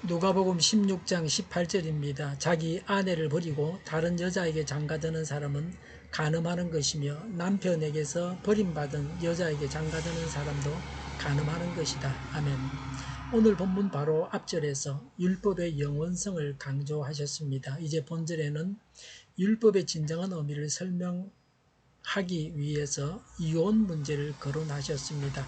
누가복음 16장 18절입니다. 자기 아내를 버리고 다른 여자에게 장가드는 사람은 간음하는 것이며 남편에게서 버림받은 여자에게 장가드는 사람도 간음하는 것이다. 아멘. 오늘 본문 바로 앞절에서 율법의 영원성을 강조하셨습니다. 이제 본절에는 율법의 진정한 의미를 설명하기 위해서 이혼 문제를 거론하셨습니다.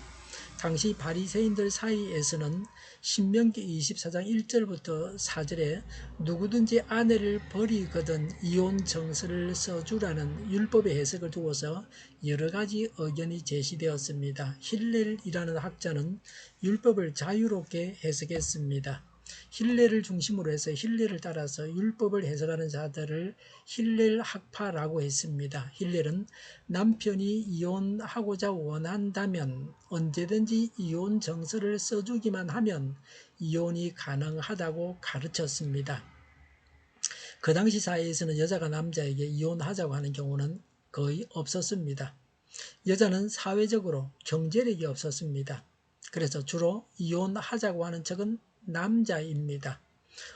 당시 바리새인들 사이에서는 신명기 24장 1절부터 4절에 누구든지 아내를 버리거든 이혼 정서를 써주라는 율법의 해석을 두고서 여러 가지 의견이 제시되었습니다. 힐렐이라는 학자는 율법을 자유롭게 해석했습니다. 힐렐을 중심으로 해서 힐렐을 따라서 율법을 해석하는 자들을 힐렐 학파라고 했습니다. 힐렐은 남편이 이혼하고자 원한다면 언제든지 이혼 정서를 써주기만 하면 이혼이 가능하다고 가르쳤습니다. 그 당시 사회에서는 여자가 남자에게 이혼하자고 하는 경우는 거의 없었습니다. 여자는 사회적으로 경제력이 없었습니다. 그래서 주로 이혼하자고 하는 척은 남자입니다.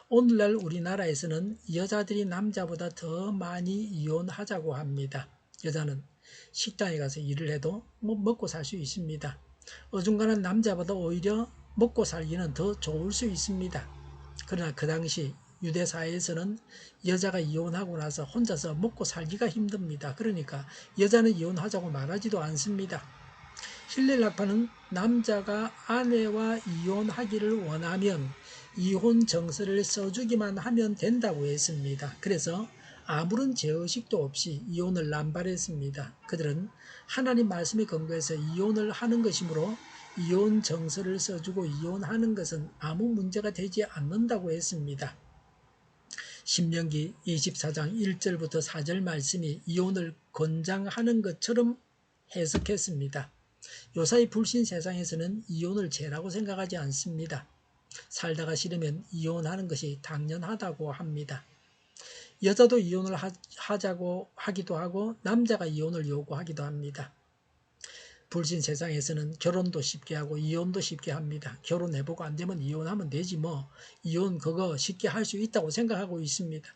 오늘날 우리나라에서는 여자들이 남자보다 더 많이 이혼하자고 합니다. 여자는 식당에 가서 일을 해도 먹고 살 수 있습니다. 어중간한 남자보다 오히려 먹고 살기는 더 좋을 수 있습니다. 그러나 그 당시 유대 사회에서는 여자가 이혼하고 나서 혼자서 먹고 살기가 힘듭니다. 그러니까 여자는 이혼하자고 말하지도 않습니다. 힐렐 학파는 남자가 아내와 이혼하기를 원하면 이혼 정서를 써주기만 하면 된다고 했습니다. 그래서 아무런 죄의식도 없이 이혼을 남발했습니다. 그들은 하나님 말씀에 근거해서 이혼을 하는 것이므로 이혼 정서를 써주고 이혼하는 것은 아무 문제가 되지 않는다고 했습니다. 신명기 24장 1절부터 4절 말씀이 이혼을 권장하는 것처럼 해석했습니다. 요사이 불신 세상에서는 이혼을 죄라고 생각하지 않습니다. 살다가 싫으면 이혼하는 것이 당연하다고 합니다. 여자도 이혼을 하자고 하기도 하고 남자가 이혼을 요구하기도 합니다. 불신 세상에서는 결혼도 쉽게 하고 이혼도 쉽게 합니다. 결혼해보고 안 되면 이혼하면 되지 뭐. 이혼 그거 쉽게 할 수 있다고 생각하고 있습니다.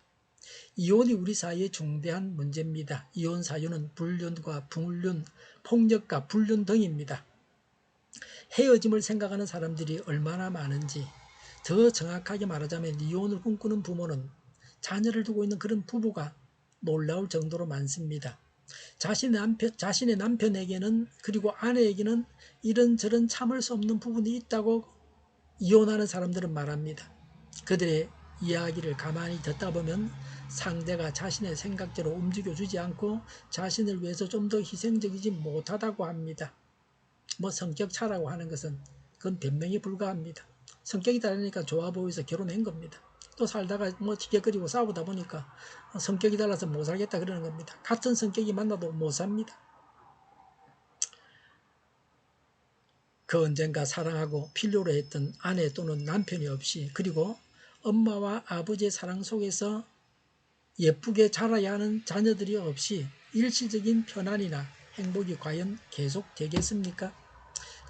이혼이 우리 사회의 중대한 문제입니다. 이혼 사유는 불륜과 불륜, 폭력과 불륜 등입니다. 헤어짐을 생각하는 사람들이 얼마나 많은지, 더 정확하게 말하자면 이혼을 꿈꾸는 부모는 자녀를 두고 있는 그런 부부가 놀라울 정도로 많습니다. 자신의 남편에게는 그리고 아내에게는 이런저런 참을 수 없는 부분이 있다고 이혼하는 사람들은 말합니다. 그들의 이야기를 가만히 듣다 보면 상대가 자신의 생각대로 움직여주지 않고 자신을 위해서 좀 더 희생적이지 못하다고 합니다. 성격 차라고 하는 것은 그건 변명에 불과합니다. 성격이 다르니까 좋아 보여서 결혼한 겁니다. 또 살다가 티격거리고 싸우다 보니까 성격이 달라서 못 살겠다 그러는 겁니다. 같은 성격이 만나도 못 삽니다. 그 언젠가 사랑하고 필요로 했던 아내 또는 남편이 없이, 그리고 엄마와 아버지의 사랑 속에서 예쁘게 자라야 하는 자녀들이 없이 일시적인 편안이나 행복이 과연 계속되겠습니까?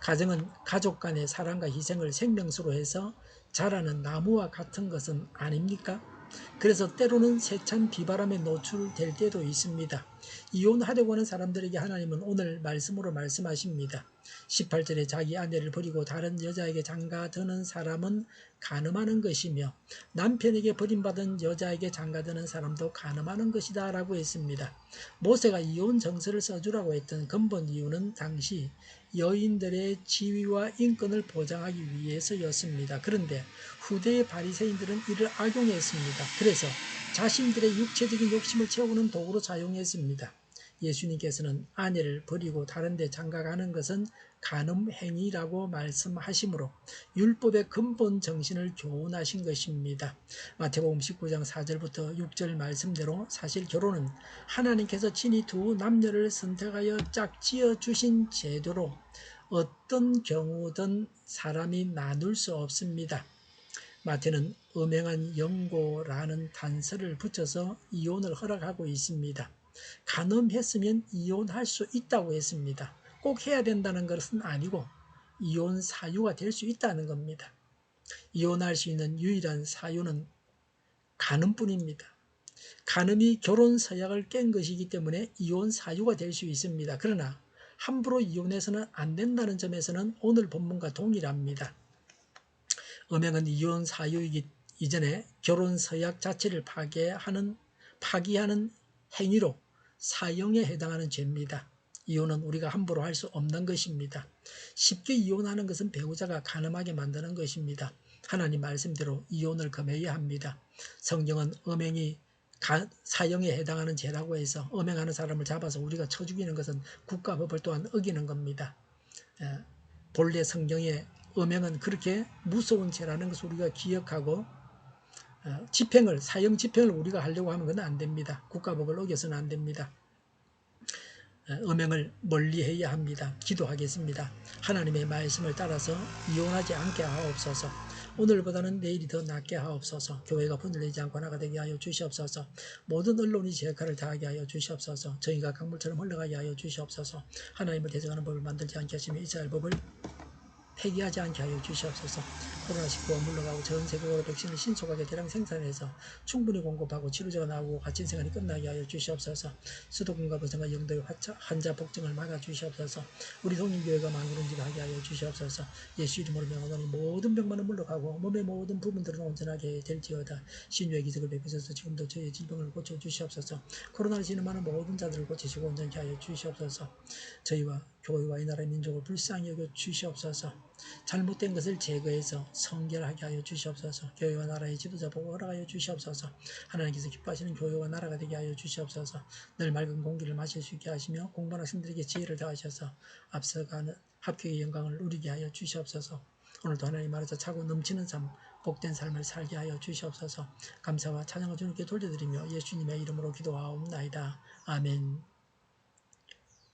가정은 가족 간의 사랑과 희생을 생명수로 해서 자라는 나무와 같은 것은 아닙니까? 그래서 때로는 세찬 비바람에 노출될 때도 있습니다. 이혼하려고 하는 사람들에게 하나님은 오늘 말씀으로 말씀하십니다. 18절에 자기 아내를 버리고 다른 여자에게 장가드는 사람은 간음하는 것이며 남편에게 버림받은 여자에게 장가드는 사람도 간음하는 것이다 라고 했습니다. 모세가 이혼 정서를 써주라고 했던 근본 이유는 당시 여인들의 지위와 인권을 보장하기 위해서였습니다. 그런데 후대의 바리새인들은 이를 악용했습니다. 그래서 자신들의 육체적인 욕심을 채우는 도구로 사용했습니다. 예수님께서는 아내를 버리고 다른 데 장가가는 것은 간음행위라고 말씀하시므로 율법의 근본 정신을 교훈하신 것입니다. 마태복음 19장 4절부터 6절 말씀대로 사실 결혼은 하나님께서 친히 두 남녀를 선택하여 짝지어 주신 제도로 어떤 경우든 사람이 나눌 수 없습니다. 마태는 음행한 영고라는 단서를 붙여서 이혼을 허락하고 있습니다. 간음했으면 이혼할 수 있다고 했습니다. 꼭 해야 된다는 것은 아니고 이혼 사유가 될 수 있다는 겁니다. 이혼할 수 있는 유일한 사유는 간음뿐입니다. 간음이 결혼 서약을 깬 것이기 때문에 이혼 사유가 될 수 있습니다. 그러나 함부로 이혼해서는 안 된다는 점에서는 오늘 본문과 동일합니다. 음행은 이혼 사유이기 이전에 결혼 서약 자체를 파기하는 행위로 사형에 해당하는 죄입니다. 이혼은 우리가 함부로 할 수 없는 것입니다. 쉽게 이혼하는 것은 배우자가 간음하게 만드는 것입니다. 하나님 말씀대로 이혼을 금해야 합니다. 성경은 음행이 사형에 해당하는 죄라고 해서 음행하는 사람을 잡아서 우리가 쳐 죽이는 것은 국가법을 또한 어기는 겁니다. 본래 성경에 음행은 그렇게 무서운 죄라는 것을 우리가 기억하고 사형 집행을 우리가 하려고 하면 그건 안 됩니다. 국가법을 어겨서는 안 됩니다. 음행을 멀리해야 합니다. 기도하겠습니다. 하나님의 말씀을 따라서 이혼하지 않게 하옵소서. 오늘보다는 내일이 더 낫게 하옵소서. 교회가 분열되지 않고 하나가 되게 하여 주시옵소서. 모든 언론이 제 역할을 다하게 하여 주시옵소서. 저희가 강물처럼 흘러가게 하여 주시옵소서. 하나님을 대적하는 법을 만들지 않게 하시며 이스라엘 법을 폐기하지 않게 하여 주시옵소서. 코로나19가 물러가고 전 세계적으로 백신을 신속하게 대량 생산해서 충분히 공급하고 치료제가 나오고 갇힌 생활이 끝나게 하여 주시옵소서. 수도권과 부정과 영도의 환자 복종을 막아 주시옵소서. 우리 성인교회가 만구름지하게 하여 주시옵소서. 예수 이름으로 명하노니 모든 병만은 물러가고 몸의 모든 부분들은 온전하게 될지어다. 신유의 기적을 베푸셔서 지금도 저희의 질병을 고쳐 주시옵소서. 코로나를 진음하는 모든 자들을 고치시고 온전케 하여 주시옵소서. 저희와 교회와 이 나라의 민족을 불쌍히 여겨 주시옵소서. 잘못된 것을 제거해서 성결하게 하여 주시옵소서. 교회와 나라의 지도자 보고 허락하여 주시옵소서. 하나님께서 기뻐하시는 교회와 나라가 되게 하여 주시옵소서. 늘 맑은 공기를 마실 수 있게 하시며 공부하는 학생들에게 지혜를 더하셔서 앞서가는 합격의 영광을 누리게 하여 주시옵소서. 오늘도 하나님 말에서 차고 넘치는 삶, 복된 삶을 살게 하여 주시옵소서. 감사와 찬양을 주님께 돌려드리며 예수님의 이름으로 기도하옵나이다. 아멘.